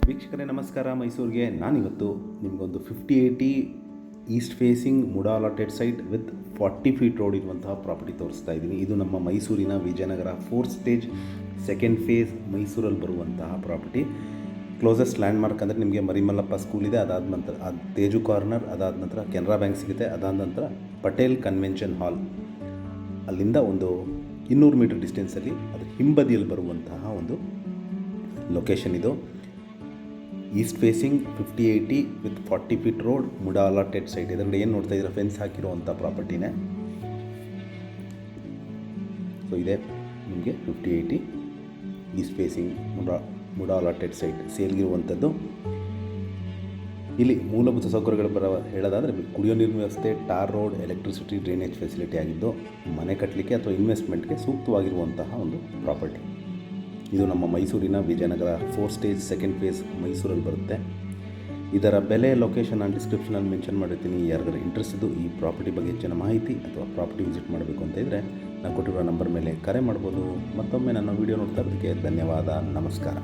ವೀಕ್ಷಕರೇ ನಮಸ್ಕಾರ. ಮೈಸೂರಿಗೆ ನಾನಿವತ್ತು ನಿಮಗೊಂದು 5080 east facing MUDA allotted site with 40 feet road ಇರುವಂತಹ ಪ್ರಾಪರ್ಟಿ ತೋರಿಸ್ತಾ ಇದ್ದೀನಿ. ಇದು ನಮ್ಮ ಮೈಸೂರಿನ Vijayanagara 4th stage second phase ಮೈಸೂರಲ್ಲಿ ಬರುವಂತಹ ಪ್ರಾಪರ್ಟಿ. ಕ್ಲೋಸೆಸ್ಟ್ ಲ್ಯಾಂಡ್ಮಾರ್ಕ್ ಅಂದರೆ ನಿಮಗೆ ಮರಿಮಲ್ಲಪ್ಪ ಸ್ಕೂಲ್ ಇದೆ, ಅದಾದ ನಂತರ ತೇಜು ಕಾರ್ನರ್, ಅದಾದ ನಂತರ ಕೆನರಾ ಬ್ಯಾಂಕ್ ಸಿಗುತ್ತೆ, ಅದಾದ ನಂತರ ಪಟೇಲ್ ಕನ್ವೆನ್ಷನ್ ಹಾಲ್, ಅಲ್ಲಿಂದ ಒಂದು 200 ಮೀಟರ್ ಡಿಸ್ಟೆನ್ಸಲ್ಲಿ ಅದರ ಹಿಂಬದಿಯಲ್ಲಿ ಬರುವಂತಹ ಒಂದು ಲೊಕೇಶನ್ ಇದು. East facing 5080 with 40 feet road MUDA allotted site. ಇದರಲ್ಲಿ ಏನು ನೋಡ್ತಾ ಇದ್ದೀರಾ, ಫೆನ್ಸ್ ಹಾಕಿರುವಂಥ ಪ್ರಾಪರ್ಟಿನೇ. ಸೊ ಇದೆ ನಿಮಗೆ 5080 east facing MUDA allotted site ಸೇಲ್ಗಿರುವಂಥದ್ದು. ಇಲ್ಲಿ ಮೂಲಭೂತ ಸೌಕರ್ಯಗಳು ಹೇಳೋದಾದರೆ ಕುಡಿಯೋ ನೀರಿನ ವ್ಯವಸ್ಥೆ, tar road, electricity, drainage facility ಆಗಿದ್ದು ಮನೆ ಕಟ್ಟಲಿಕ್ಕೆ ಅಥವಾ ಇನ್ವೆಸ್ಟ್ಮೆಂಟ್ಗೆ ಸೂಕ್ತವಾಗಿರುವಂತಹ ಒಂದು ಪ್ರಾಪರ್ಟಿ. ಇದು ನಮ್ಮ ಮೈಸೂರಿನ Vijayanagara 4th stage second phase ಮೈಸೂರಲ್ಲಿ ಬರುತ್ತೆ. ಇದರ ಬೆಲೆ, ಲೊಕೇಶನ್ ನಾನು ಡಿಸ್ಕ್ರಿಪ್ಷನಲ್ಲಿ ಮೆನ್ಷನ್ ಮಾಡಿರ್ತೀನಿ. ಯಾರಿಗಾರು ಇಂಟ್ರೆಸ್ಟ್ ಇದ್ದು ಈ ಪ್ರಾಪರ್ಟಿ ಬಗ್ಗೆ ಹೆಚ್ಚಿನ ಮಾಹಿತಿ ಅಥವಾ ಪ್ರಾಪರ್ಟಿ ವಿಸಿಟ್ ಮಾಡಬೇಕು ಅಂತ ಇದ್ದರೆ ನಾನು ಕೊಟ್ಟಿರೋ ನಂಬರ್ ಮೇಲೆ ಕರೆ ಮಾಡ್ಬೋದು. ಮತ್ತೊಮ್ಮೆ ನನ್ನ ವೀಡಿಯೋ ನೋಡ್ತಾ ಇರೋದಕ್ಕೆ ಧನ್ಯವಾದ. ನಮಸ್ಕಾರ.